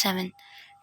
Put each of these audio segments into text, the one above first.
7,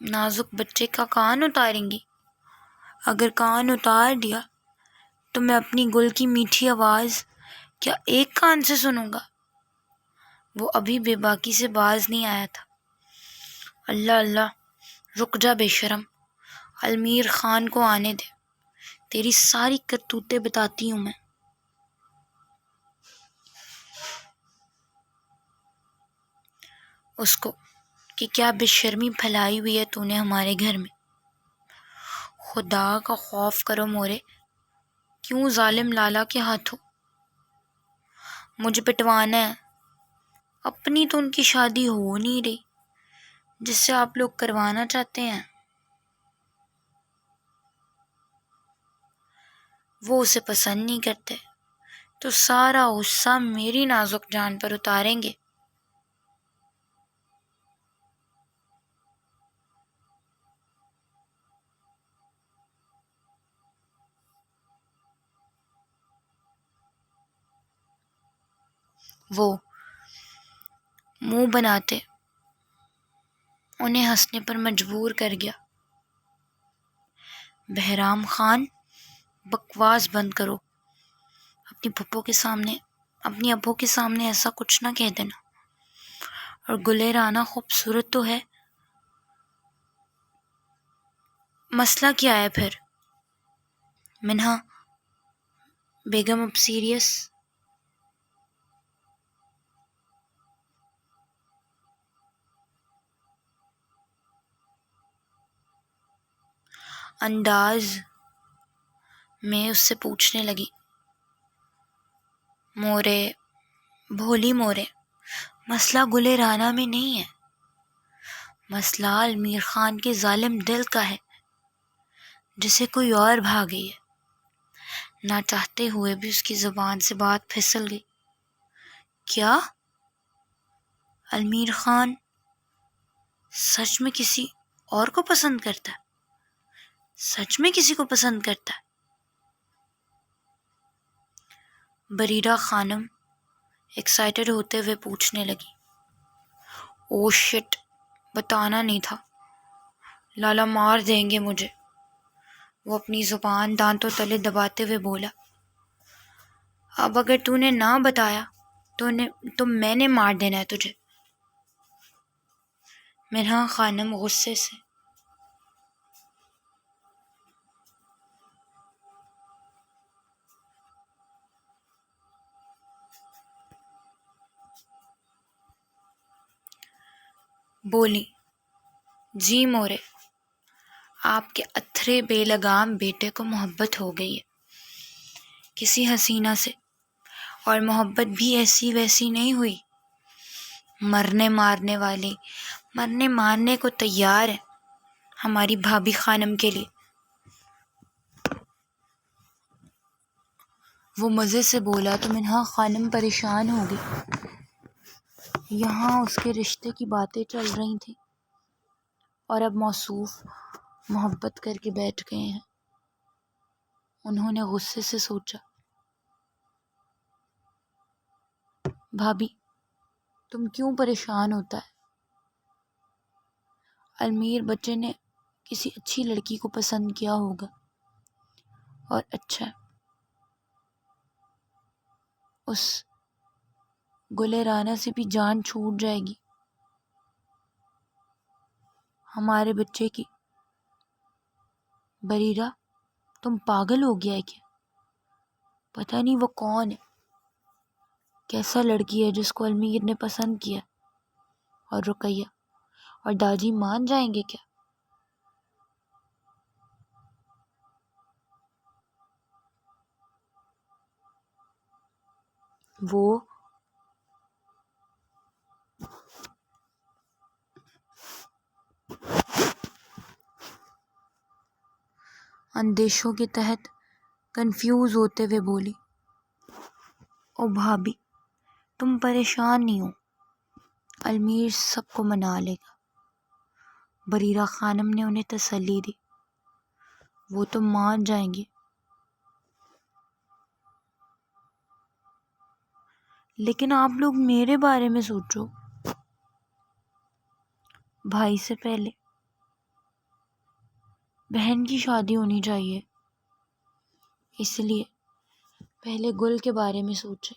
نازک بچے کا کان اتاریں گی؟ اگر کان اتار دیا تو میں اپنی گل کی میٹھی آواز کیا ایک کان سے سنوں گا؟ وہ ابھی بے باکی سے باز نہیں آیا تھا۔ اللہ اللہ، رک جا بے شرم، المیر خان کو آنے دے، تیری ساری کرتوتیں بتاتی ہوں میں۔ اس کو کہ کیا بے شرمی پھیلائی ہوئی ہے تو نے ہمارے گھر میں۔ خدا کا خوف کرو مورے، کیوں ظالم لالا کے ہاتھوں مجھے پٹوانا ہے؟ اپنی تو ان کی شادی ہو نہیں رہی جس سے آپ لوگ کروانا چاہتے ہیں۔ وہ اسے پسند نہیں کرتے تو سارا غصہ میری نازک جان پر اتاریں گے۔ وہ منہ بناتے انہیں ہنسنے پر مجبور کر گیا۔ بہرام خان، بکواس بند کرو، اپنی پھپھو کے سامنے، اپنی ابو کے سامنے ایسا کچھ نہ کہہ دینا۔ اور گلے رانا خوبصورت تو ہے، مسئلہ کیا ہے پھر؟ منہا بیگم اب سیریس؟ انداز میں اس سے پوچھنے لگی۔ مورے، بھولی مورے، مسئلہ گلے رانا میں نہیں ہے، مسئلہ المیر خان کے ظالم دل کا ہے جسے کوئی اور بھا گئی ہے۔ نہ چاہتے ہوئے بھی اس کی زبان سے بات پھسل گئی۔ کیا؟ المیر خان سچ میں کسی اور کو پسند کرتا ہے؟ سچ میں کسی کو پسند کرتا ہے؟ بریرہ خانم ایکسائٹڈ ہوتے ہوئے پوچھنے لگی۔ او شٹ، بتانا نہیں تھا، لالا مار دیں گے مجھے۔ وہ اپنی زبان دانتوں تلے دباتے ہوئے بولا۔ اب اگر تو نے نہ بتایا تو میں نے مار دینا ہے تجھے۔ منہا خانم غصے سے بولی۔ جی مورے، آپ کے اتھرے بے لگام بیٹے کو محبت ہو گئی ہے کسی حسینہ سے، اور محبت بھی ایسی ویسی نہیں ہوئی، مرنے مارنے کو تیار ہے ہماری بھابھی خانم کے لیے۔ وہ مزے سے بولا تو منہا خانم پریشان ہو گئی۔ یہاں اس کے رشتے کی باتیں چل رہی تھیں اور اب موصوف محبت کر کے بیٹھ گئے ہیں۔ انہوں نے غصے سے سوچا، بھابھی تم کیوں پریشان ہوتا ہے؟ المیر بچے نے کسی اچھی لڑکی کو پسند کیا ہوگا، اور اچھا اس گلے رانا سے بھی جان چھوٹ جائے گی ہمارے بچے کی۔ بریرہ تم پاگل ہو گیا ہے کیا؟ پتہ نہیں وہ کون ہے، کیسا لڑکی ہے جس کو المیر نے پسند کیا، اور رقیہ اور داجی مان جائیں گے کیا؟ وہ اندیشوں کے تحت کنفیوز ہوتے ہوئے بولی۔ او بھابھی تم پریشان نہیں ہو، المیر سب کو منا لے گا۔ بریرہ خانم نے انہیں تسلی دی۔ وہ تو مان جائیں گے، لیکن آپ لوگ میرے بارے میں سوچو۔ بھائی سے پہلے بہن کی شادی ہونی چاہیے، اس لیے پہلے گل کے بارے میں سوچے۔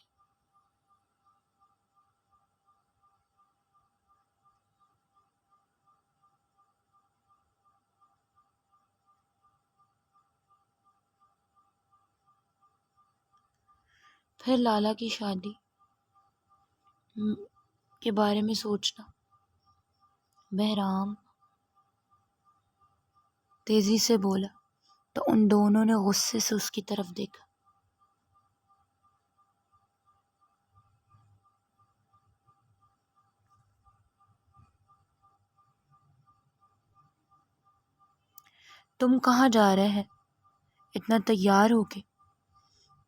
پھر لالا کی شادی کے بارے میں سوچنا۔ بہرام تیزی سے بولا تو ان دونوں نے غصے سے اس کی طرف دیکھا۔ تم کہاں جا رہے ہیں اتنا تیار ہو کے؟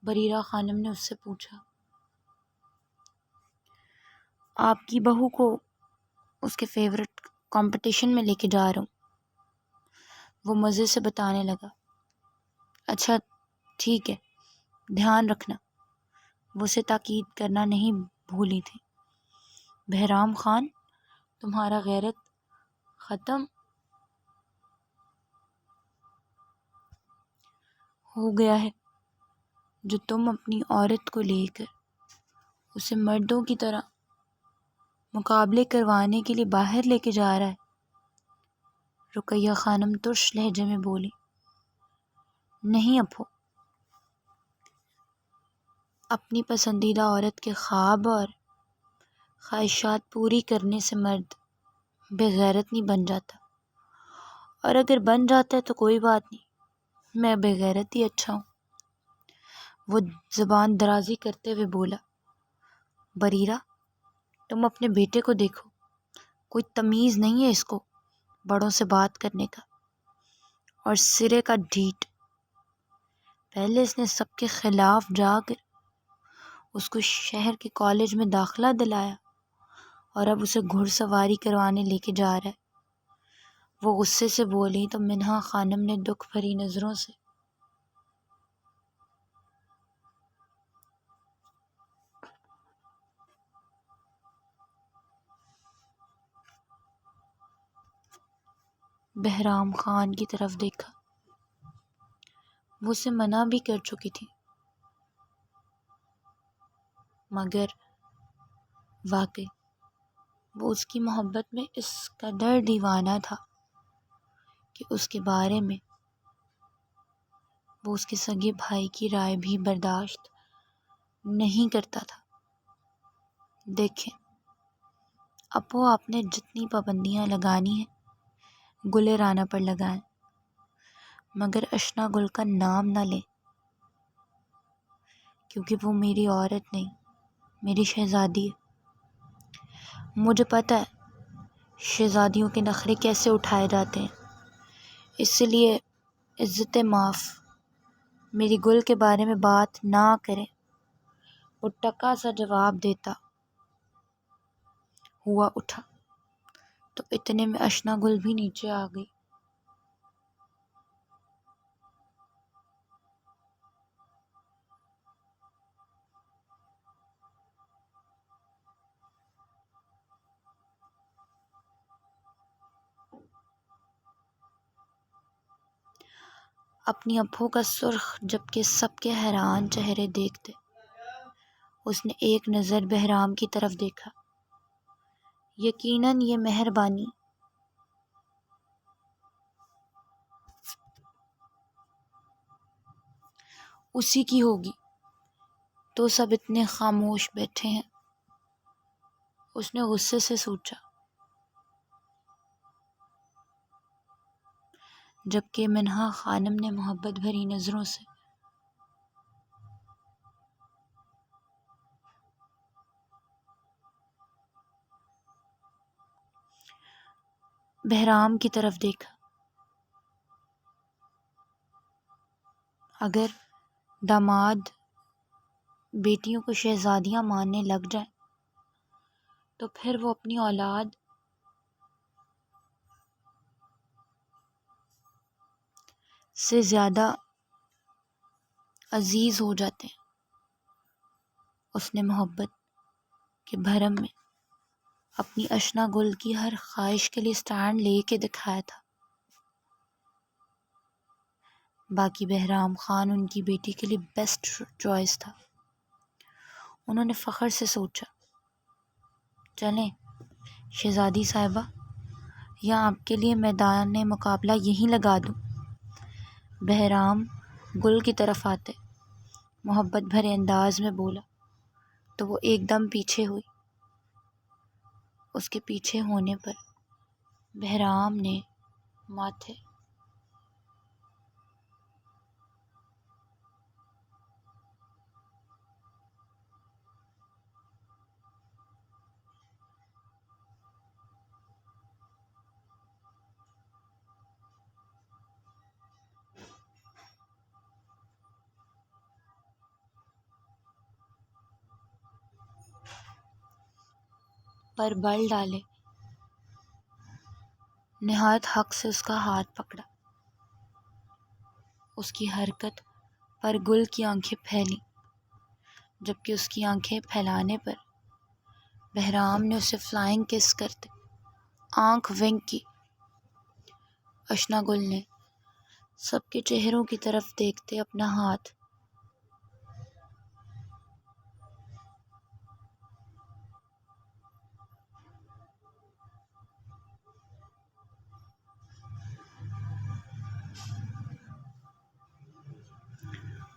بریرہ خانم نے اس سے پوچھا۔ آپ کی بہو کو اس کے فیورٹ کمپٹیشن میں لے کے جا رہا ہوں، وہ مزے سے بتانے لگا۔ اچھا ٹھیک ہے، دھیان رکھنا، وہ اسے تاکید کرنا نہیں بھولی تھی۔ بہرام خان، تمہارا غیرت ختم ہو گیا ہے جو تم اپنی عورت کو لے کر اسے مردوں کی طرح مقابلے کروانے کے لیے باہر لے کے جا رہا ہے۔ رقیہ خانم ترش لہجے میں بولی۔ نہیں ابو، اپنی پسندیدہ عورت کے خواب اور خواہشات پوری کرنے سے مرد بے غیرت نہیں بن جاتا، اور اگر بن جاتا ہے تو کوئی بات نہیں، میں بے غیرت ہی اچھا ہوں۔ وہ زبان درازی کرتے ہوئے بولا۔ بریرہ، تم اپنے بیٹے کو دیکھو، کوئی تمیز نہیں ہے اس کو بڑوں سے بات کرنے کا، اور سرے کا ڈھیٹ۔ پہلے اس نے سب کے خلاف جا کر اس کو شہر کے کالج میں داخلہ دلایا، اور اب اسے گھڑ سواری کروانے لے کے جا رہا ہے۔ وہ غصے سے بولی تو منہا خانم نے دکھ بھری نظروں سے بہرام خان کی طرف دیکھا۔ وہ اسے منع بھی کر چکی تھی، مگر واقعی وہ اس کی محبت میں اس قدر دیوانہ تھا کہ اس کے بارے میں وہ اس کے سگے بھائی کی رائے بھی برداشت نہیں کرتا تھا۔ دیکھیں ابو، آپ نے جتنی پابندیاں لگانی ہیں گلے رانا پر لگائیں، مگر اشنا گل کا نام نہ لیں، کیونکہ وہ میری عورت نہیں، میری شہزادی ہے۔ مجھے پتہ ہے شہزادیوں کے نخرے کیسے اٹھائے جاتے ہیں، اس لیے عزت معاف میری گل کے بارے میں بات نہ کریں۔ وہ ٹکا سا جواب دیتا ہوا اٹھا تو اتنے میں اشنا گل بھی نیچے آ گئی۔ اپنی ابو کا سرخ جبکہ سب کے حیران چہرے دیکھتے اس نے ایک نظر بہرام کی طرف دیکھا۔ یقیناً یہ مہربانی اسی کی ہوگی، تو سب اتنے خاموش بیٹھے ہیں۔ اس نے غصے سے سوچا، جبکہ منہا خانم نے محبت بھری نظروں سے بہرام کی طرف دیکھا۔ اگر داماد بیٹیوں کو شہزادیاں ماننے لگ جائیں تو پھر وہ اپنی اولاد سے زیادہ عزیز ہو جاتے ہیں۔ اس نے محبت کے بھرم میں اپنی اشنا گل کی ہر خواہش کے لیے سٹینڈ لے کے دکھایا تھا۔ باقی بہرام خان ان کی بیٹی کے لیے بیسٹ چوائس تھا۔ انہوں نے فخر سے سوچا، چلیں شہزادی صاحبہ، یا آپ کے لیے میدان مقابلہ یہیں لگا دوں۔ بہرام گل کی طرف آتے محبت بھرے انداز میں بولا تو وہ ایک دم پیچھے ہوئی۔ اس کے پیچھے ہونے پر بہرام نے ماتھے پر بل ڈالے، نہایت حق سے اس کا ہاتھ پکڑا۔ اس کی حرکت پر گل کی آنکھیں پھیلی، جبکہ اس کی آنکھیں پھیلانے پر بہرام نے اسے فلائنگ کس کرتے آنکھ ونک کی۔ اشنا گل نے سب کے چہروں کی طرف دیکھتے اپنا ہاتھ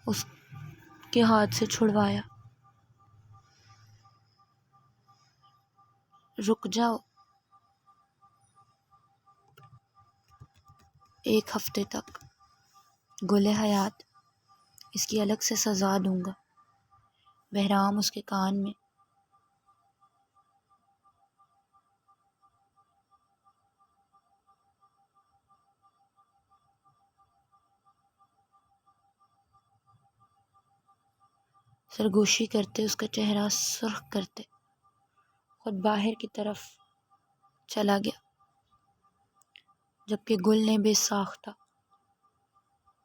اس کے ہاتھ سے چھڑوایا۔ رک جاؤ، ایک ہفتے تک گل حیات، اس کی الگ سے سزا دوں گا۔ بہرام اس کے کان میں سرگوشی کرتے اس کا چہرہ سرخ کرتے خود باہر کی طرف چلا گیا، جبکہ گل نے بے ساختہ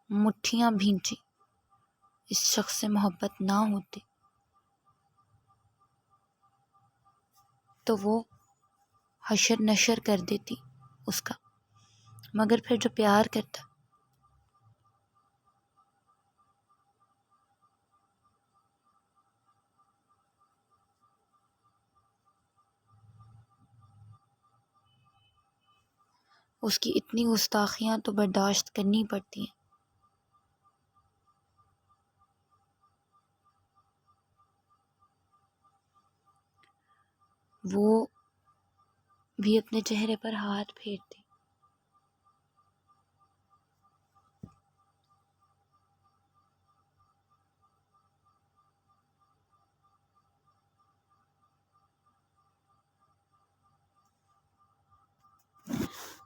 مٹھیاں بھینچی۔ اس شخص سے محبت نہ ہوتی تو وہ حشر نشر کر دیتی اس کا، مگر پھر جو پیار کرتا اس کی اتنی گستاخیاں تو برداشت کرنی پڑتی ہیں۔ وہ بھی اپنے چہرے پر ہاتھ پھیرتی۔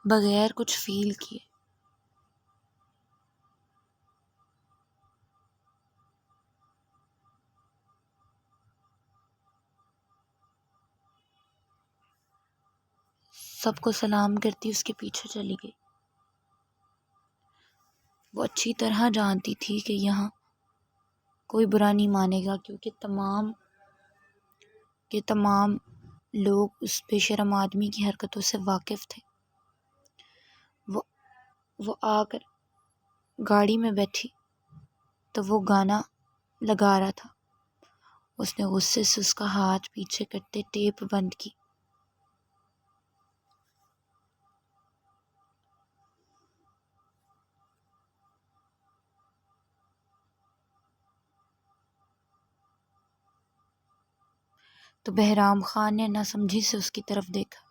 بغیر کچھ فیل کیے۔ سب کو سلام کرتی اس کے پیچھے چلی گئی۔ وہ اچھی طرح جانتی تھی کہ یہاں کوئی برا نہیں مانے گا، کیونکہ تمام لوگ اس بے شرم آدمی کی حرکتوں سے واقف تھے۔ وہ آ کر گاڑی میں بیٹھی تو وہ گانا لگا رہا تھا۔ اس نے غصے سے اس کا ہاتھ پیچھے کرتے ٹیپ بند کی۔ تو بہرام خان نے نہ سمجھی سے اس کی طرف دیکھا۔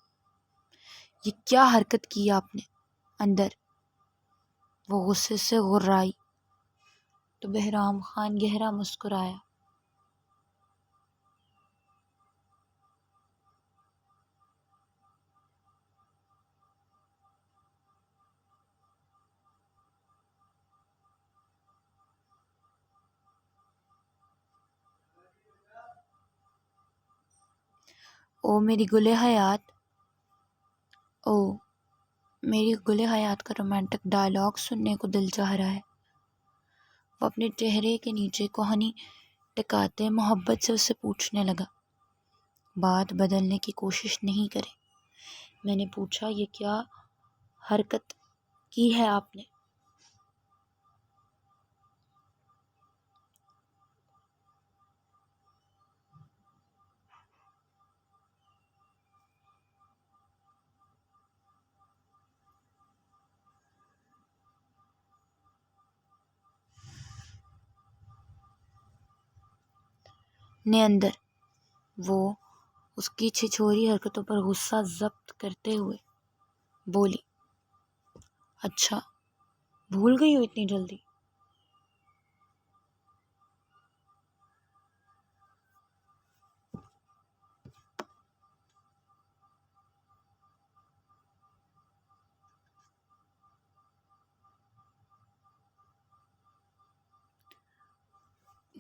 یہ کیا حرکت کی آپ نے اندر؟ وہ غصے سے غرائی تو بہرام خان گہرا مسکرایا۔ میری گل حیات کا رومانٹک ڈائلاگ سننے کو دل چاہ رہا ہے۔ وہ اپنے چہرے کے نیچے کوہنی ٹکاتے محبت سے اسے پوچھنے لگا۔ بات بدلنے کی کوشش نہیں کرے۔ میں نے پوچھا، یہ کیا حرکت کی ہے آپ نے؟ نے اندر وہ اس کی چھچوری حرکتوں پر غصہ ضبط کرتے ہوئے بولی، اچھا بھول گئی ہو اتنی جلدی؟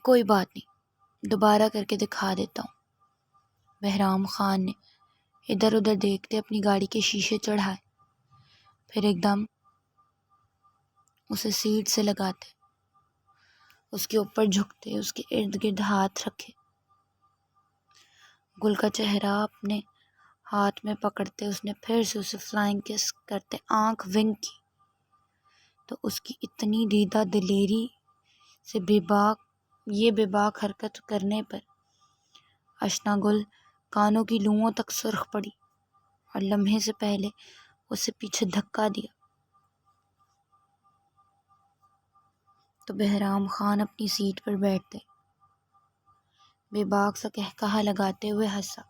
کوئی بات نہیں، دوبارہ کر کے دکھا دیتا ہوں۔ بہرام خان نے ادھر ادھر دیکھتے اپنی گاڑی کے شیشے چڑھائے، پھر ایک دم اسے سیٹ سے لگاتے، اس کے اوپر جھکتے، اس کے ارد گرد ہاتھ رکھے، گل کا چہرہ اپنے ہاتھ میں پکڑتے اس نے پھر سے اسے فلائنگ کس کرتے آنکھ ونک کی، تو اس کی اتنی دیدہ دلیری سے بے باک حرکت کرنے پر اشنا گل کانوں کی لوؤں تک سرخ پڑی اور لمحے سے پہلے اسے پیچھے دھکا دیا تو بہرام خان اپنی سیٹ پر بیٹھتے بے باک سا قہقہہ لگاتے ہوئے ہنسا۔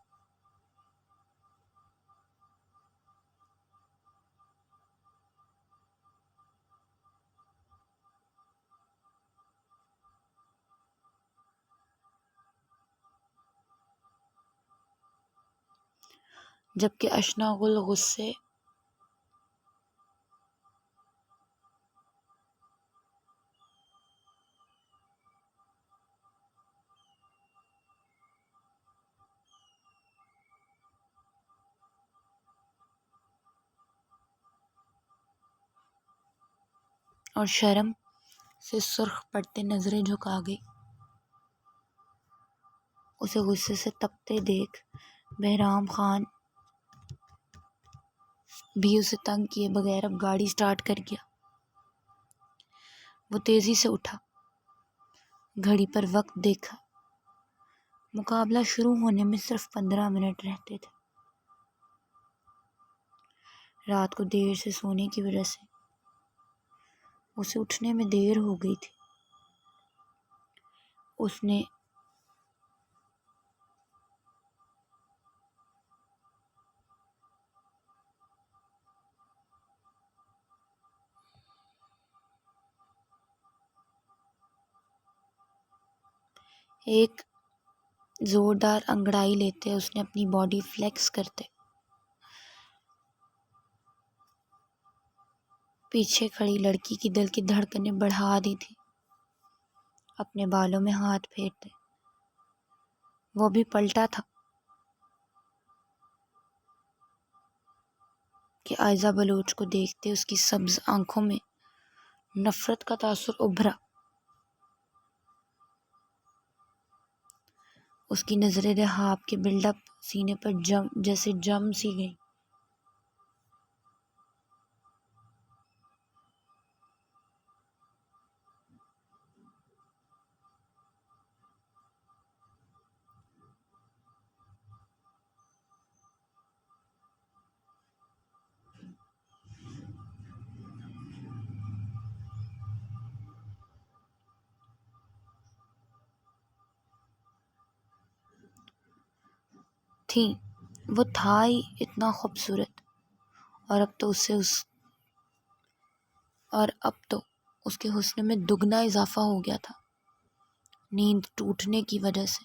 جبکہ اشنا گل غصے اور شرم سے سرخ پڑتے نظریں جھکا گئی۔ اسے غصے سے تپتے دیکھ بہرام خان بھی اسے تنگ کیے بغیر اب گاڑی سٹارٹ کر گیا۔ وہ تیزی سے اٹھا، گھڑی پر وقت دیکھا، مقابلہ شروع ہونے میں صرف 15 منٹ رہتے تھے۔ رات کو دیر سے سونے کی وجہ سے اسے اٹھنے میں دیر ہو گئی تھی۔ اس نے ایک زوردار انگڑائی لیتے اس نے اپنی باڈی فلیکس کرتے پیچھے کھڑی لڑکی کی دل کی دھڑکنیں بڑھا دی تھی۔ اپنے بالوں میں ہاتھ پھیرتے وہ بھی پلٹا تھا کہ عائزہ بلوچ کو دیکھتے اس کی سبز آنکھوں میں نفرت کا تاثر ابھرا۔ اس کی نظریں رحاب کے بلڈ اپ سینے پر جیسے جم سی گئی۔ وہ تھا ہی اتنا خوبصورت، اور اب تو اس کے حسن میں دگنا اضافہ ہو گیا تھا۔ نیند ٹوٹنے کی وجہ سے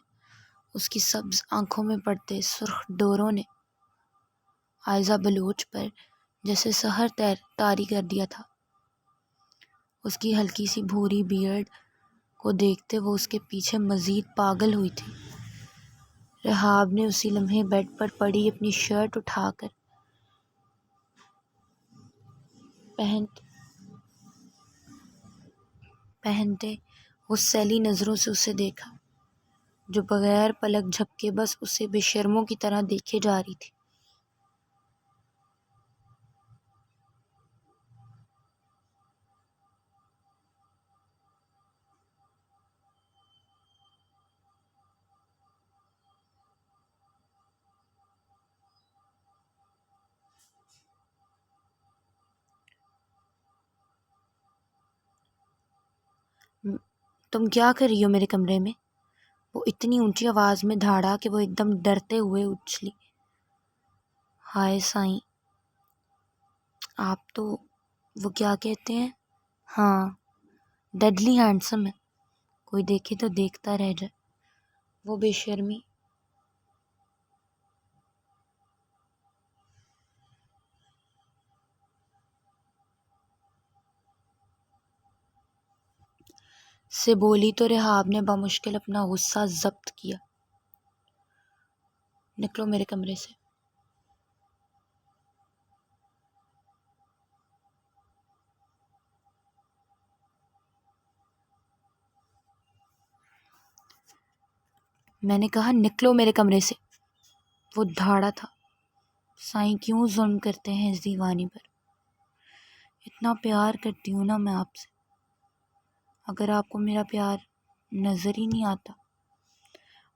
اس کی سبز آنکھوں میں پڑتے سرخ ڈوروں نے عائزہ بلوچ پر جیسے سحر طاری کر دیا تھا۔ اس کی ہلکی سی بھوری بیئرڈ کو دیکھتے وہ اس کے پیچھے مزید پاگل ہوئی تھی۔ رحاب نے اسی لمحے بیڈ پر پڑی اپنی شرٹ اٹھا کر پہنتے غصیلی نظروں سے اسے دیکھا، جو بغیر پلک جھپکے بس اسے بے شرموں کی طرح دیکھے جا رہی تھی۔ تم کیا کر رہی ہو میرے کمرے میں؟ وہ اتنی اونچی آواز میں دھاڑا کہ وہ ایک دم ڈرتے ہوئے اچھلی۔ ہائے سائیں، آپ تو وہ کیا کہتے ہیں، ہاں ڈیڈلی ہینڈسم ہے، کوئی دیکھے تو دیکھتا رہ جائے۔ وہ بے شرمی سے بولی تو رحاب نے بمشکل اپنا غصہ ضبط کیا۔ نکلو میرے کمرے سے۔ میں نے کہا نکلو میرے کمرے سے۔ وہ دھاڑا تھا۔ سائیں کیوں ظلم کرتے ہیں اس دیوانی پر؟ اتنا پیار کرتی ہوں نا میں آپ سے، اگر آپ کو میرا پیار نظر ہی نہیں آتا۔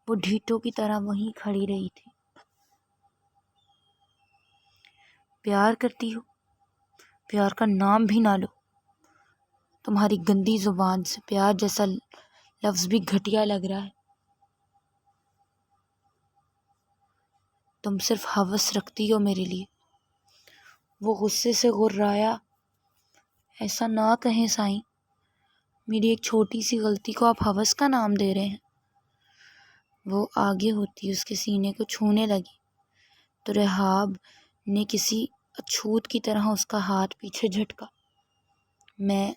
وہ ڈھیٹوں کی طرح وہیں کھڑی رہی تھی۔ پیار کرتی ہو؟ پیار کا نام بھی نہ لو۔ تمہاری گندی زبان سے پیار جیسا لفظ بھی گھٹیا لگ رہا ہے۔ تم صرف ہوس رکھتی ہو میرے لیے۔ وہ غصے سے غرایا۔ ایسا نہ کہیں سائیں، میری ایک چھوٹی سی غلطی کو آپ ہوس کا نام دے رہے ہیں۔ وہ آگے ہوتی اس کے سینے کو چھونے لگی تو رحاب نے کسی اچھوت کی طرح اس کا ہاتھ پیچھے جھٹکا۔ میں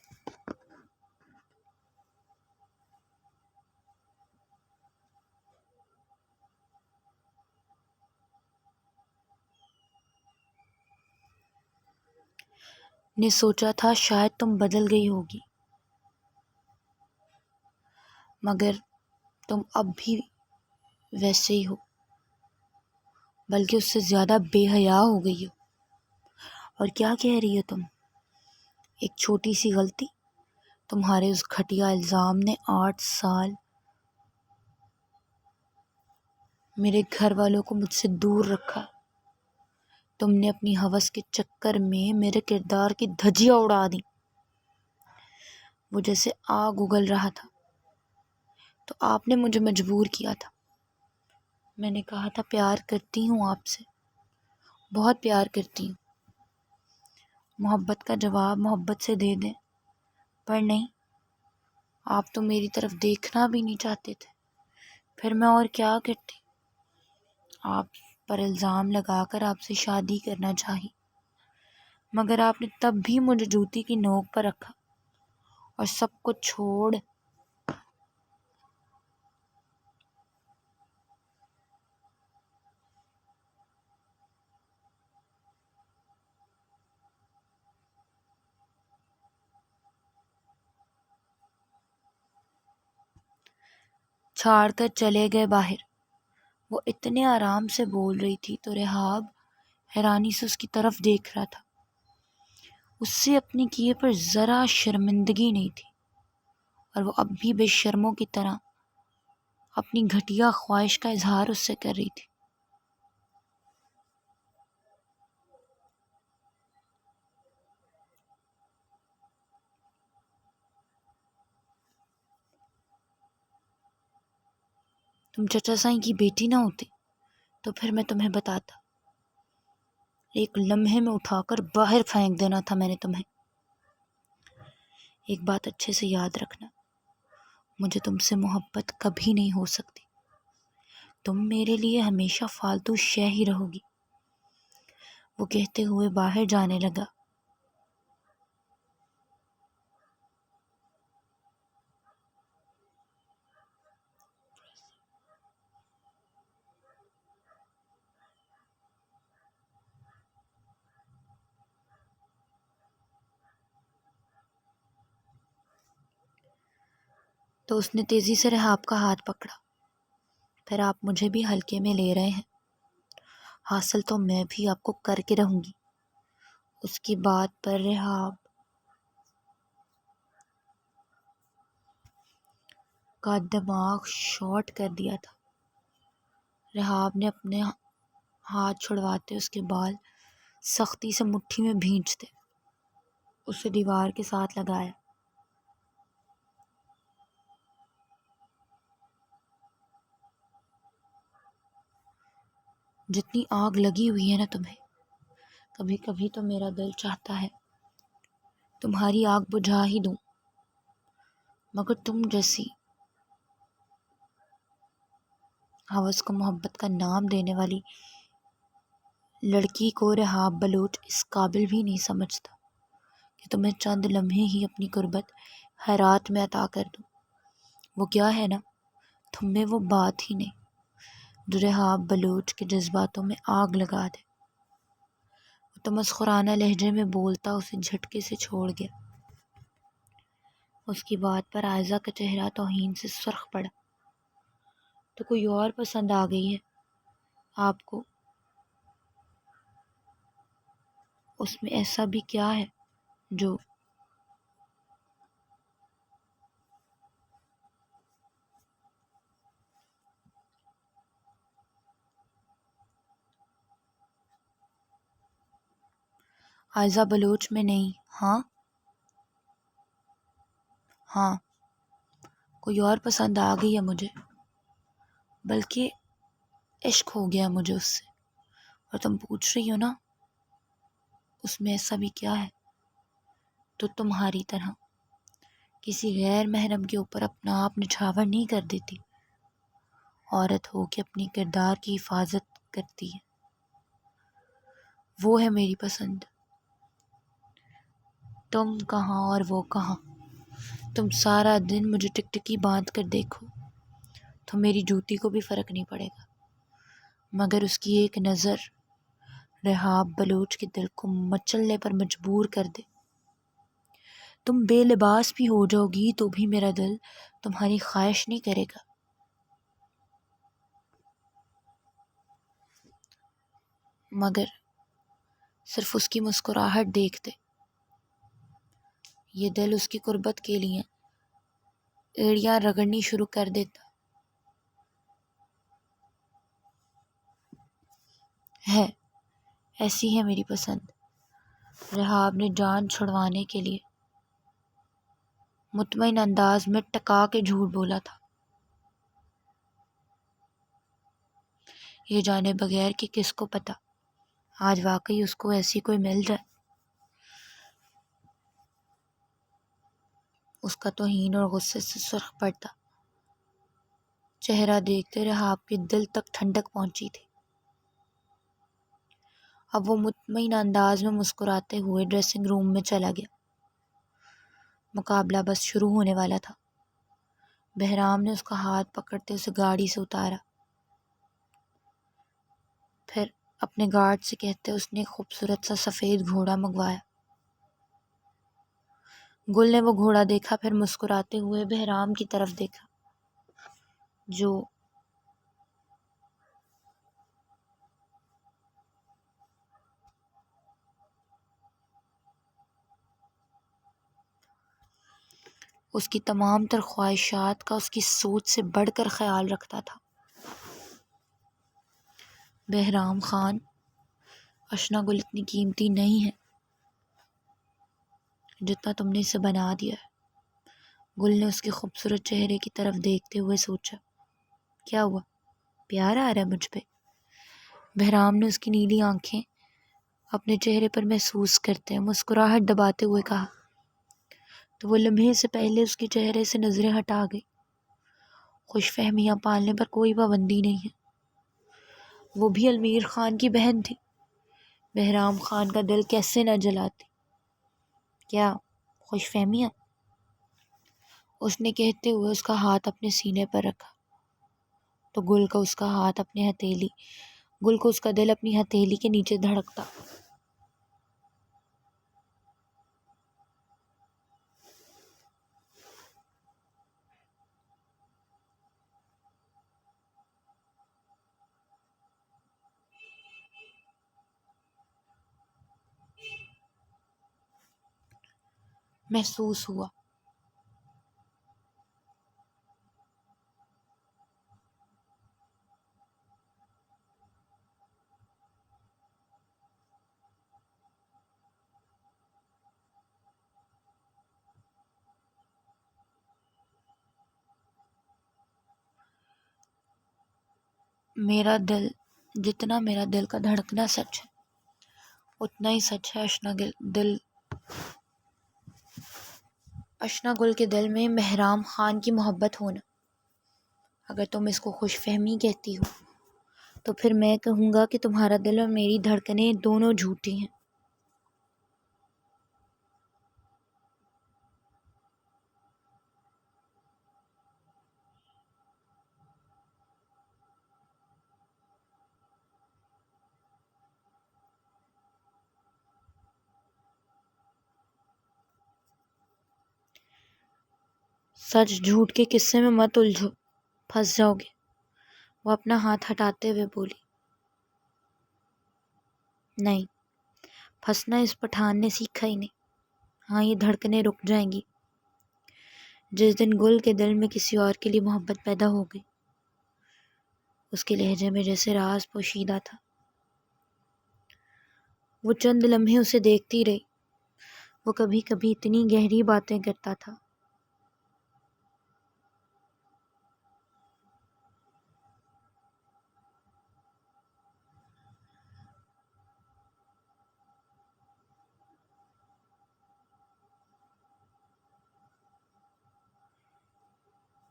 نے سوچا تھا شاید تم بدل گئی ہوگی، مگر تم اب بھی ویسے ہی ہو، بلکہ اس سے زیادہ بے حیا ہو گئی ہو۔ اور کیا کہہ رہی ہو تم؟ ایک چھوٹی سی غلطی؟ تمہارے اس گھٹیا الزام نے 8 سال میرے گھر والوں کو مجھ سے دور رکھا۔ تم نے اپنی ہوس کے چکر میں میرے کردار کی دھجیاں اڑا دی۔ وہ جیسے آگ اگل رہا تھا تو آپ نے مجھے مجبور کیا تھا۔ میں نے کہا تھا پیار کرتی ہوں آپ سے، بہت پیار کرتی ہوں۔ محبت کا جواب محبت سے دے دیں، پر نہیں، آپ تو میری طرف دیکھنا بھی نہیں چاہتے تھے۔ پھر میں اور کیا کرتی؟ آپ پر الزام لگا کر آپ سے شادی کرنا چاہی، مگر آپ نے تب بھی مجھے جوتی کی نوک پر رکھا اور سب کو چھوڑ چھاڑ کر چلے گئے باہر۔ وہ اتنے آرام سے بول رہی تھی تو رحاب حیرانی سے اس کی طرف دیکھ رہا تھا۔ اس سے اپنے کیے پر ذرا شرمندگی نہیں تھی اور وہ اب بھی بے شرموں کی طرح اپنی گھٹیا خواہش کا اظہار اس سے کر رہی تھی۔ تم چچا سائیں کی بیٹی نہ ہوتی تو پھر میں تمہیں بتاتا، ایک لمحے میں اٹھا کر باہر پھینک دینا تھا میں نے تمہیں۔ ایک بات اچھے سے یاد رکھنا، مجھے تم سے محبت کبھی نہیں ہو سکتی۔ تم میرے لیے ہمیشہ فالتو شے ہی رہو گی۔ وہ کہتے ہوئے باہر جانے لگا۔ تو اس نے تیزی سے رحاب کا ہاتھ پکڑا۔ پھر آپ مجھے بھی ہلکے میں لے رہے ہیں؟ حاصل تو میں بھی آپ کو کر کے رہوں گی۔ اس کی بات پر رحاب کا دماغ شارٹ کر دیا تھا۔ رحاب نے اپنے ہاتھ چھڑواتے اس کے بال سختی سے مٹھی میں بھینچتے اسے دیوار کے ساتھ لگایا۔ جتنی آگ لگی ہوئی ہے نا تمہیں، کبھی کبھی تو میرا دل چاہتا ہے تمہاری آگ بجھا ہی دوں، مگر تم جیسی ہوس کو محبت کا نام دینے والی لڑکی کو رحاب بلوچ اس قابل بھی نہیں سمجھتا کہ تمہیں چند لمحے ہی اپنی قربت حیرات میں عطا کر دوں۔ وہ کیا ہے نا، تم میں وہ بات ہی نہیں جو رحاب بلوچ کے جذباتوں میں آگ لگا دے۔ وہ تو مسخرانہ لہجے میں بولتا اسے جھٹکے سے چھوڑ گیا۔ اس کی بات پر عائزہ کا چہرہ توہین سے سرخ پڑا۔ تو کوئی اور پسند آ گئی ہے آپ کو؟ اس میں ایسا بھی کیا ہے جو… عائزہ بلوچ میں نہیں۔ ہاں ہاں، کوئی اور پسند آ گئی ہے مجھے، بلکہ عشق ہو گیا مجھے اس سے۔ اور تم پوچھ رہی ہو نا اس میں ایسا بھی کیا ہے، تو تمہاری طرح کسی غیر محرم کے اوپر اپنا آپ نچھاور نہیں کر دیتی، عورت ہو کے اپنی کردار کی حفاظت کرتی ہے، وہ ہے میری پسند۔ تم کہاں اور وہ کہاں، تم سارا دن مجھے ٹکٹکی باندھ کر دیکھو تو میری جوتی کو بھی فرق نہیں پڑے گا، مگر اس کی ایک نظر رحاب بلوچ کے دل کو مچلنے پر مجبور کر دے۔ تم بے لباس بھی ہو جاؤ گی تو بھی میرا دل تمہاری خواہش نہیں کرے گا، مگر صرف اس کی مسکراہٹ دیکھتے یہ دل اس کی قربت کے لیے ایڑیاں رگڑنی شروع کر دیتا ہے۔ ایسی ہے میری پسند۔ رحاب نے جان چھڑوانے کے لیے مطمئن انداز میں ٹکا کے جھوٹ بولا تھا، یہ جانے بغیر کہ کس کو پتا آج واقعی اس کو ایسی کوئی مل جائے۔ اس کا توہین اور غصے سے سرخ پڑتا چہرہ دیکھتے رحاب کے دل تک ٹھنڈک پہنچی تھی۔ اب وہ مطمئن انداز میں مسکراتے ہوئے ڈریسنگ روم میں چلا گیا۔ مقابلہ بس شروع ہونے والا تھا۔ بہرام نے اس کا ہاتھ پکڑتے اسے گاڑی سے اتارا، پھر اپنے گارڈ سے کہتے اس نے ایک خوبصورت سا سفید گھوڑا منگوایا۔ گل نے وہ گھوڑا دیکھا، پھر مسکراتے ہوئے بہرام کی طرف دیکھا جو اس کی تمام تر خواہشات کا اس کی سوچ سے بڑھ کر خیال رکھتا تھا۔ بہرام خان، اشنا گل اتنی قیمتی نہیں ہے جتنا تم نے اسے بنا دیا ہے۔ گل نے اس کے خوبصورت چہرے کی طرف دیکھتے ہوئے سوچا، کیا ہوا، پیار آ رہا ہے مجھ پہ؟ بہرام نے اس کی نیلی آنکھیں اپنے چہرے پر محسوس کرتے مسکراہٹ دباتے ہوئے کہا، تو وہ لمحے سے پہلے اس کے چہرے سے نظریں ہٹا گئی۔ خوش فہمیاں پالنے پر کوئی پابندی نہیں ہے، وہ بھی المیر خان کی بہن تھی، بہرام خان کا دل کیسے نہ جلاتی۔ کیا خوش فہمیاں؟ اس نے کہتے ہوئے اس کا ہاتھ اپنے سینے پر رکھا تو گل کو اس کا دل اپنی ہتھیلی کے نیچے دھڑکتا۔ محسوس ہوا میرا دل جتنا میرا دل کا دھڑکنا سچ ہے اتنا ہی سچ ہے اشنا گل کے دل میں مہرام خان کی محبت ہونا۔ اگر تم اس کو خوش فہمی کہتی ہو تو پھر میں کہوں گا کہ تمہارا دل اور میری دھڑکنیں دونوں جھوٹی ہیں۔ سچ جھوٹ کے قصے میں مت الجھو، پھنس جاؤ گے۔ وہ اپنا ہاتھ ہٹاتے ہوئے بولی۔ نہیں، پھنسنا اس پٹھان نے سیکھا ہی نہیں۔ ہاں، یہ دھڑکنیں رک جائیں گی جس دن گل کے دل میں کسی اور کے لیے محبت پیدا ہو گئی۔ اس کے لہجے میں جیسے راز پوشیدہ تھا۔ وہ چند لمحے اسے دیکھتی رہی۔ وہ کبھی کبھی اتنی گہری باتیں کرتا تھا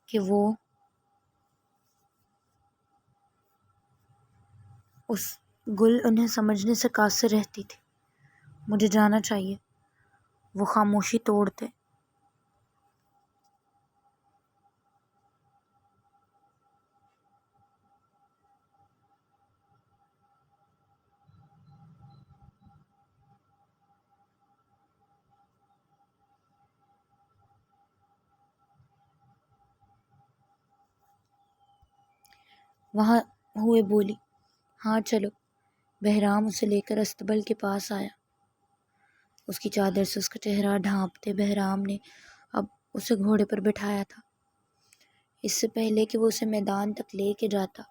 کہ وہ اس گل انہیں سمجھنے سے قاصر رہتی تھی۔ مجھے جانا چاہیے، وہ خاموشی توڑتے۔ وہاں ہوئے بولی، ہاں چلو۔ بہرام اسے لے کر استبل کے پاس آیا۔ اس کی چادر سے اس کا چہرہ ڈھانپتے بہرام نے اب اسے گھوڑے پر بٹھایا تھا۔ اس سے پہلے کہ وہ اسے میدان تک لے کے جاتا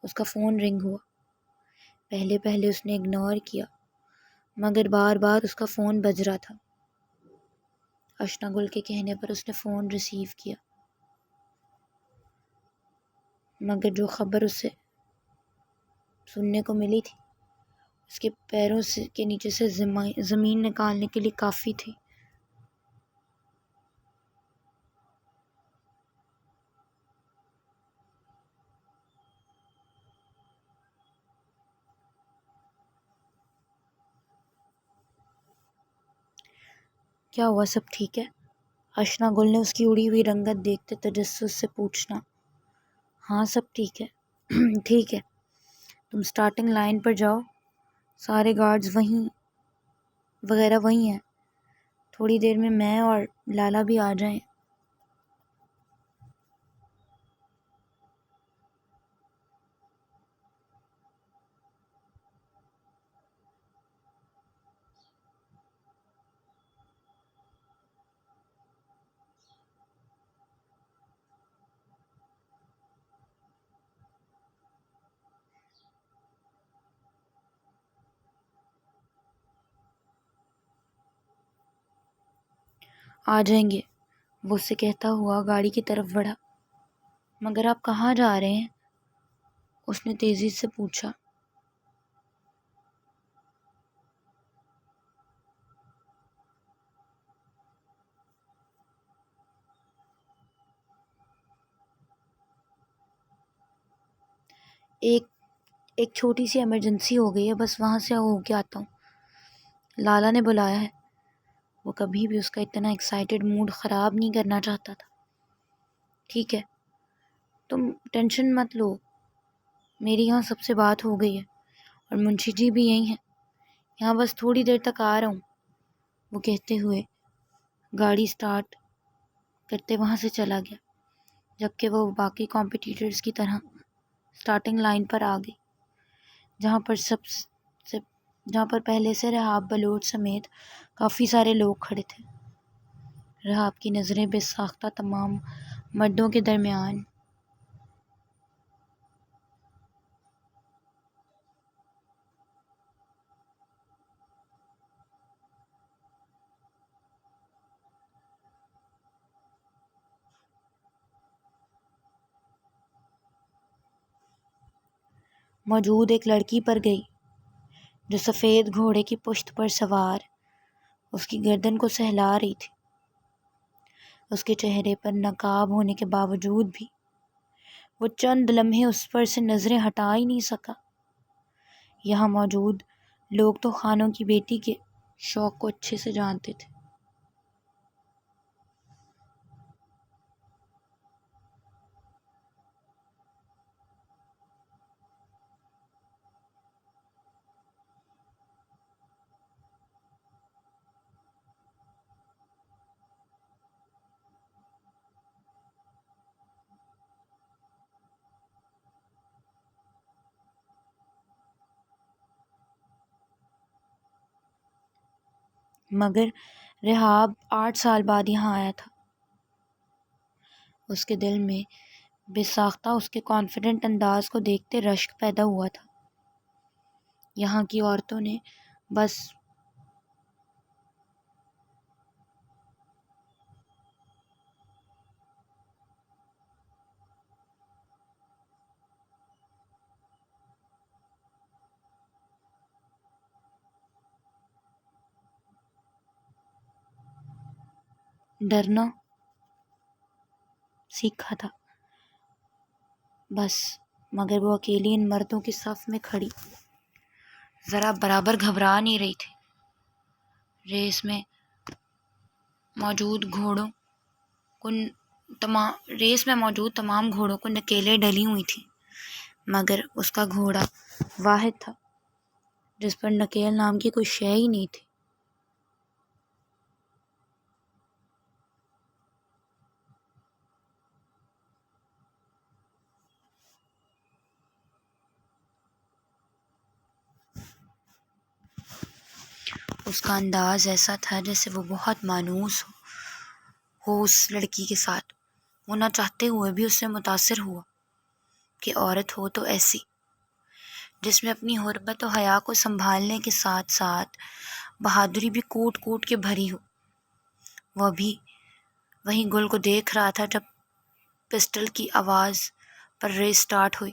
اس کا فون رنگ ہوا۔ پہلے اس نے اگنور کیا، مگر بار بار اس کا فون بج رہا تھا۔ اشنا گل کے کہنے پر اس نے فون ریسیو کیا، مگر جو خبر اسے سننے کو ملی تھی اس کے پیروں کے نیچے سے زمین نکالنے کے لیے کافی تھی۔ کیا ہوا، سب ٹھیک ہے؟ اشنا گل نے اس کی اڑی ہوئی رنگت دیکھتے تجسس سے پوچھنا۔ ہاں سب ٹھیک ہے۔ ٹھیک ہے، تم سٹارٹنگ لائن پر جاؤ، سارے گارڈز وغیرہ وہیں ہیں۔ تھوڑی دیر میں اور لالا بھی آ جائیں۔ آ جائیں گے، وہ اس سے کہتا ہوا گاڑی کی طرف بڑھا۔ مگر آپ کہاں جا رہے ہیں؟ اس نے تیزی سے پوچھا۔ ایک چھوٹی سی ایمرجنسی ہو گئی ہے، بس وہاں سے ہو کے آتا ہوں۔ لالا نے بلایا ہے۔ وہ کبھی بھی اس کا اتنا ایکسائٹڈ موڈ خراب نہیں کرنا چاہتا تھا۔ ٹھیک ہے، تم ٹینشن مت لو، میری یہاں سب سے بات ہو گئی ہے اور منشی جی بھی یہیں ہیں، یہاں بس تھوڑی دیر تک آ رہا ہوں، وہ کہتے ہوئے گاڑی سٹارٹ کرتے وہاں سے چلا گیا، جبکہ وہ باقی کمپٹیٹرز کی طرح سٹارٹنگ لائن پر آ گئی، جہاں پر پہلے سے رہاب بلوچ سمیت کافی سارے لوگ کھڑے تھے۔ رہاب کی نظریں بے ساختہ تمام مردوں کے درمیان موجود ایک لڑکی پر گئی جو سفید گھوڑے کی پشت پر سوار اس کی گردن کو سہلا رہی تھی۔ اس کے چہرے پر نقاب ہونے کے باوجود بھی وہ چند لمحے اس پر سے نظریں ہٹا ہی نہیں سکا۔ یہاں موجود لوگ تو خانوں کی بیٹی کے شوق کو اچھے سے جانتے تھے۔ مگر رحاب 8 سال بعد یہاں آیا تھا۔ اس کے دل میں بے ساختہ اس کے کانفیڈنٹ انداز کو دیکھتے رشک پیدا ہوا تھا۔ یہاں کی عورتوں نے بس ڈرنا سیکھا تھا بس، مگر وہ اکیلی ان مردوں کے صف میں کھڑی ذرا برابر گھبرا نہیں رہی تھی۔ ریس میں موجود تمام گھوڑوں کو نکیلیں ڈلی ہوئی تھی، مگر اس کا گھوڑا واحد تھا جس پر نکیل نام کی کوئی شے ہی نہیں تھی۔ اس کا انداز ایسا تھا جیسے وہ بہت مانوس ہو اس لڑکی کے ساتھ۔ وہ نہ چاہتے ہوئے بھی اس سے متاثر ہوا کہ عورت ہو تو ایسی، جس میں اپنی حرمت و حیا کو سنبھالنے کے ساتھ ساتھ بہادری بھی کوٹ کوٹ کے بھری ہو۔ وہ بھی وہیں گل کو دیکھ رہا تھا جب پسٹل کی آواز پر ریس سٹارٹ ہوئی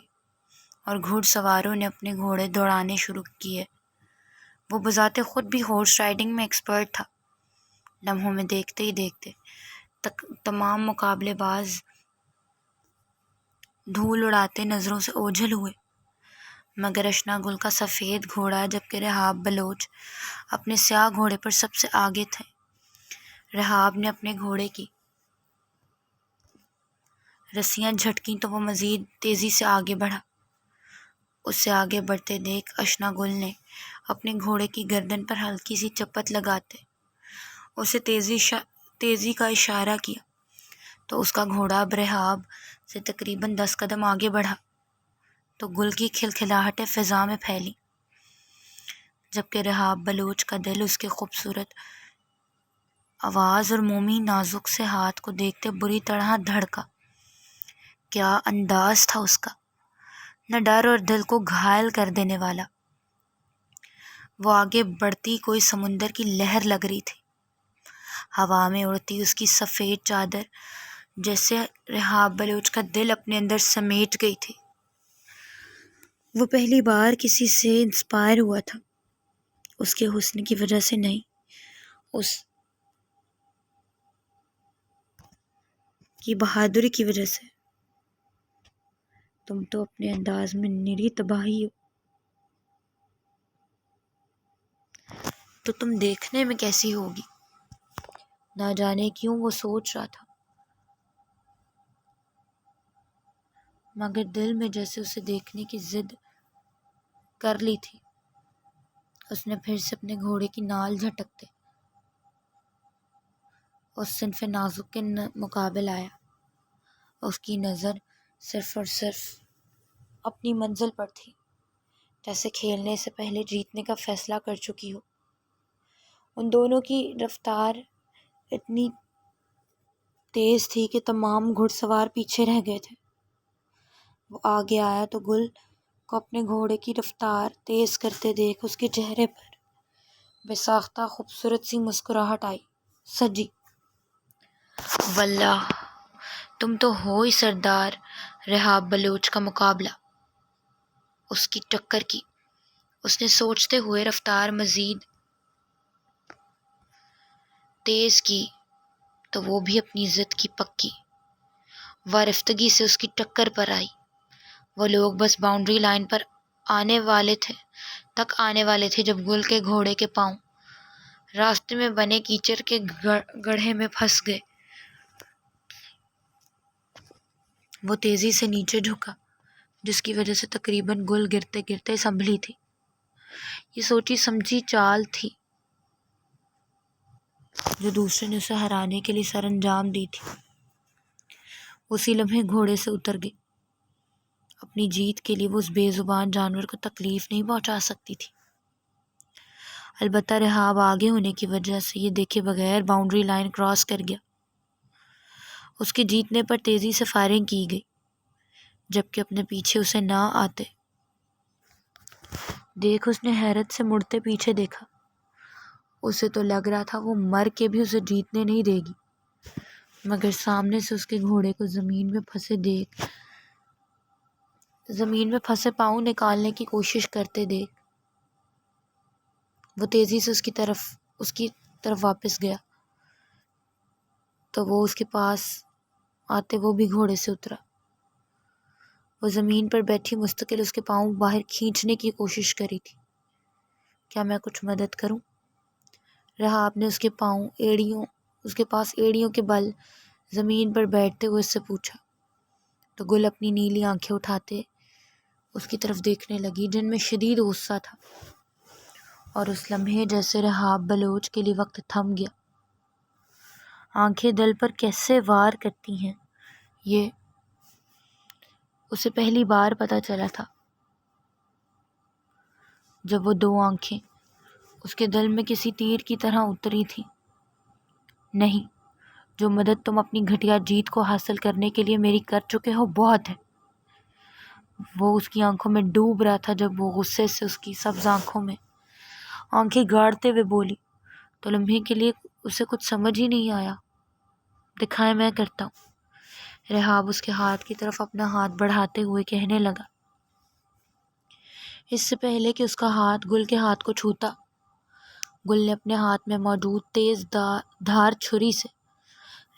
اور گھڑ سواروں نے اپنے گھوڑے دوڑانے شروع کیے۔ وہ بذات خود بھی ہارس رائڈنگ میں ایکسپرٹ تھا۔ لمحوں میں دیکھتے ہی دیکھتے تمام مقابلے باز دھول اڑاتے نظروں سے اوجھل ہوئے، مگر اشنا گل کا سفید گھوڑا جبکہ رحاب بلوچ اپنے سیاہ گھوڑے پر سب سے آگے تھے۔ رحاب نے اپنے گھوڑے کی رسیاں جھٹکیں تو وہ مزید تیزی سے آگے بڑھا۔ اسے آگے بڑھتے دیکھ اشنا گل نے اپنے گھوڑے کی گردن پر ہلکی سی چپت لگاتے اسے تیزی کا اشارہ کیا تو اس کا گھوڑا اب رحاب سے تقریباً 10 قدم آگے بڑھا تو گل کی کھلکھلاہٹیں فضا میں پھیلی، جبکہ رحاب بلوچ کا دل اس کے خوبصورت آواز اور مومی نازک سے ہاتھ کو دیکھتے بری طرح دھڑکا۔ کیا انداز تھا اس کا، نہ ڈر اور دل کو گھائل کر دینے والا۔ وہ آگے بڑھتی کوئی سمندر کی لہر لگ رہی تھی، ہوا میں اڑتی اس کی سفید چادر جیسے رحاب بلوچ کا دل اپنے اندر سمیٹ گئی تھی۔ وہ پہلی بار کسی سے انسپائر ہوا تھا، اس کے حسن کی وجہ سے نہیں، اس کی بہادری کی وجہ سے۔ تم تو اپنے انداز میں نری تباہی ہو، تو تم دیکھنے میں کیسی ہوگی؟ نہ جانے کیوں وہ سوچ رہا تھا، مگر دل میں جیسے اسے دیکھنے کی ضد کر لی تھی۔ اس نے پھر سے اپنے گھوڑے کی نال جھٹکتے اس صنف نازک کے مقابل آیا۔ اس کی نظر صرف اور صرف اپنی منزل پر تھی، جیسے کھیلنے سے پہلے جیتنے کا فیصلہ کر چکی ہو۔ ان دونوں کی رفتار اتنی تیز تھی کہ تمام گھڑ سوار پیچھے رہ گئے تھے۔ وہ آگے آیا تو گل کو اپنے گھوڑے کی رفتار تیز کرتے دیکھ اس کے چہرے پر بے ساختہ خوبصورت سی مسکراہٹ آئی۔ سجی، واللہ تم تو ہو ہی سردار رحاب بلوچ کا مقابلہ، اس کی ٹکر کی۔ اس نے سوچتے ہوئے رفتار مزید تیز کی تو وہ بھی اپنی ضد کی پکی وارفتگی سے اس کی ٹکر پر آئی۔ وہ لوگ بس باؤنڈری لائن پر آنے والے تھے جب گل کے گھوڑے کے پاؤں راستے میں بنے کیچڑ کے گڑھے میں پھنس گئے۔ وہ تیزی سے نیچے جھکا، جس کی وجہ سے تقریباً گل گرتے گرتے سنبھلی تھی۔ یہ سوچی سمجھی چال تھی جو دوسرے نے اسے ہرانے کے لیے سر انجام دی تھی۔ اسی لمحے گھوڑے سے اتر گئی۔ اپنی جیت کے لیے وہ اس بے زبان جانور کو تکلیف نہیں پہنچا سکتی تھی۔ البتہ رحاب آگے ہونے کی وجہ سے یہ دیکھے بغیر باؤنڈری لائن کراس کر گیا۔ اس کے جیتنے پر تیزی سے فائرنگ کی گئی، جبکہ اپنے پیچھے اسے نہ آتے دیکھ اس نے حیرت سے مڑتے پیچھے دیکھا۔ اسے تو لگ رہا تھا وہ مر کے بھی اسے جیتنے نہیں دے گی، مگر سامنے سے اس کے گھوڑے کو زمین میں پھنسے پاؤں نکالنے کی کوشش کرتے دیکھ وہ تیزی سے اس کی طرف واپس گیا تو وہ اس کے پاس آتے وہ بھی گھوڑے سے اترا۔ وہ زمین پر بیٹھی مستقل اس کے پاؤں باہر کھینچنے کی کوشش کری تھی۔ کیا میں کچھ مدد کروں؟ رحاب نے اس کے پاس ایڑیوں کے بل زمین پر بیٹھتے ہوئے اس سے پوچھا، تو گل اپنی نیلی آنکھیں اٹھاتے اس کی طرف دیکھنے لگی، جن میں شدید غصہ تھا، اور اس لمحے جیسے رحاب بلوچ کے لیے وقت تھم گیا۔ آنکھیں دل پر کیسے وار کرتی ہیں، یہ اسے پہلی بار پتہ چلا تھا جب وہ دو آنکھیں اس کے دل میں کسی تیر کی طرح اتری تھی۔ نہیں، جو مدد تم اپنی گھٹیا جیت کو حاصل کرنے کے لیے میری کر چکے ہو بہت ہے۔ وہ اس کی آنکھوں میں ڈوب رہا تھا جب وہ غصے سے اس کی سبز آنکھوں میں آنکھیں گاڑتے ہوئے بولی، تو لمحے کے لیے اسے کچھ سمجھ ہی نہیں آیا۔ دکھائیں، میں کرتا ہوں۔ رحاب اس کے ہاتھ کی طرف اپنا ہاتھ بڑھاتے ہوئے کہنے لگا۔ اس سے پہلے کہ اس کا ہاتھ گل کے ہاتھ کو چھوتا، گل نے اپنے ہاتھ میں موجود تیز دھار چھری سے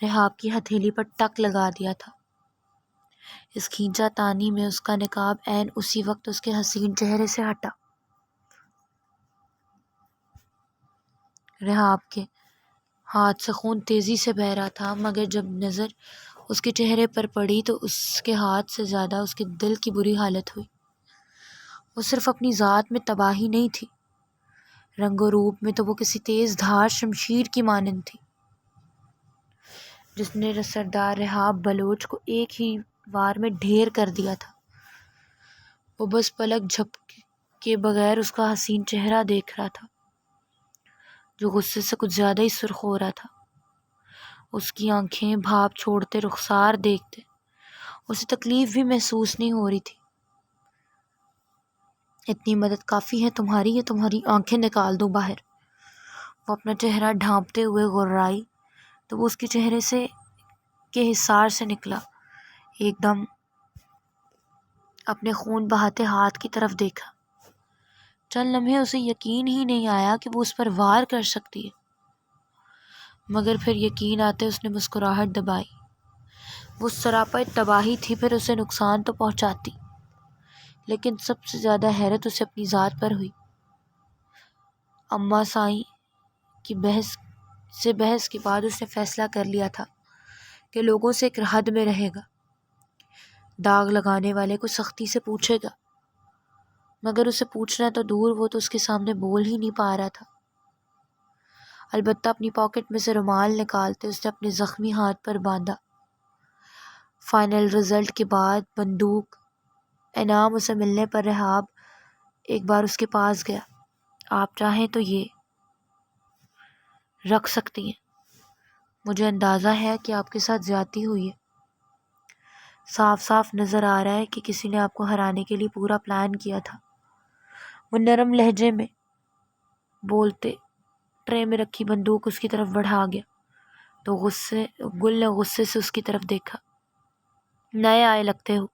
رحاب کی ہتھیلی پر ٹک لگا دیا تھا۔ اس کھینچا تانی میں اس کا نقاب عین اسی وقت اس کے حسین چہرے سے ہٹا۔ رحاب کے ہاتھ سے خون تیزی سے بہہ رہا تھا، مگر جب نظر اس کے چہرے پر پڑی تو اس کے ہاتھ سے زیادہ اس کے دل کی بری حالت ہوئی۔ وہ صرف اپنی ذات میں تباہی نہیں تھی، رنگ و روپ میں تو وہ کسی تیز دھار شمشیر کی مانند تھی، جس نے سردار رحاب بلوچ کو ایک ہی وار میں ڈھیر کر دیا تھا۔ وہ بس پلک جھپکے کے بغیر اس کا حسین چہرہ دیکھ رہا تھا، جو غصے سے کچھ زیادہ ہی سرخ ہو رہا تھا۔ اس کی آنکھیں بھاپ چھوڑتے رخسار دیکھتے اسے تکلیف بھی محسوس نہیں ہو رہی تھی۔ اتنی مدد کافی ہے تمہاری، یا تمہاری آنکھیں نکال دوں باہر؟ وہ اپنا چہرہ ڈھانپتے ہوئے غرائی تو وہ اس کے چہرے کے حصار سے نکلا۔ ایک دم اپنے خون بہاتے ہاتھ کی طرف دیکھا۔ چند لمحے اسے یقین ہی نہیں آیا کہ وہ اس پر وار کر سکتی ہے، مگر پھر یقین آتے اس نے مسکراہٹ دبائی۔ وہ سراپا تباہی تھی، پھر اسے نقصان تو پہنچاتی، لیکن سب سے زیادہ حیرت اسے اپنی ذات پر ہوئی۔ اماں سائیں کی بحث کے بعد اس نے فیصلہ کر لیا تھا کہ لوگوں سے ایک حد میں رہے گا، داغ لگانے والے کو سختی سے پوچھے گا، مگر اسے پوچھنا تو دور، وہ تو اس کے سامنے بول ہی نہیں پا رہا تھا۔ البتہ اپنی پاکٹ میں سے رومال نکالتے اس نے اپنے زخمی ہاتھ پر باندھا۔ فائنل رزلٹ کے بعد بندوق انعام اسے ملنے پر رحاب ایک بار اس کے پاس گیا۔ آپ چاہیں تو یہ رکھ سکتی ہیں، مجھے اندازہ ہے کہ آپ کے ساتھ زیادتی ہوئی ہے۔ صاف صاف نظر آ رہا ہے کہ کسی نے آپ کو ہرانے کے لیے پورا پلان کیا تھا۔ وہ نرم لہجے میں بولتے ٹرے میں رکھی بندوق اس کی طرف بڑھا گیا تو گل نے غصے سے اس کی طرف دیکھا۔ نئے آئے لگتے ہو،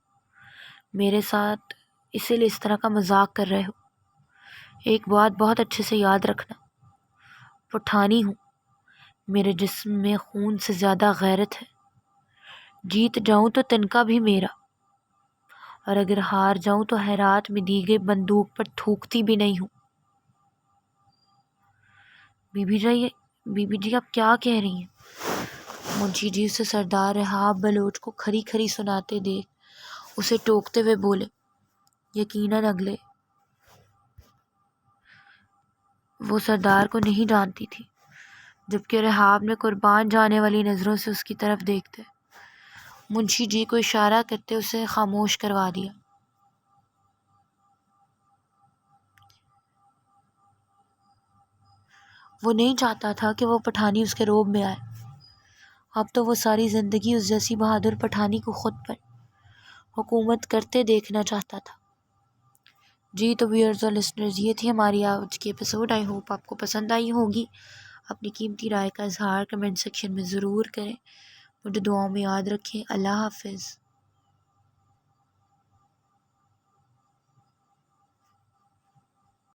میرے ساتھ اسی لیے اس طرح کا مذاق کر رہے ہو۔ ایک بات بہت اچھے سے یاد رکھنا، پٹھانی ہوں، میرے جسم میں خون سے زیادہ غیرت ہے۔ جیت جاؤں تو تنکا بھی میرا، اور اگر ہار جاؤں تو ہیرات میں دی گئی بندوق پر تھوکتی بھی نہیں ہوں۔ بی بی جی آپ کیا کہہ رہی ہیں؟ منشی جی سے سردار رحاب بلوچ کو کھری کھری سناتے دیکھ اسے ٹوکتے ہوئے بولے، یقیناً اگلے وہ سردار کو نہیں جانتی تھی، جبکہ رحاب نے قربان جانے والی نظروں سے اس کی طرف دیکھتے منشی جی کو اشارہ کرتے اسے خاموش کروا دیا۔ وہ نہیں چاہتا تھا کہ وہ پٹھانی اس کے روب میں آئے، اب تو وہ ساری زندگی اس جیسی بہادر پٹھانی کو خود پر حکومت کرتے دیکھنا چاہتا تھا۔ جی تو ویئرز اور لسنرز، یہ تھی ہماری آج کی ایپیسوڈ۔ آئی ہوپ آپ کو پسند آئی ہوگی۔ اپنی قیمتی رائے کا اظہار کمنٹ سیکشن میں ضرور کریں۔ مجھے دعاؤں میں یاد رکھیں۔ اللہ حافظ۔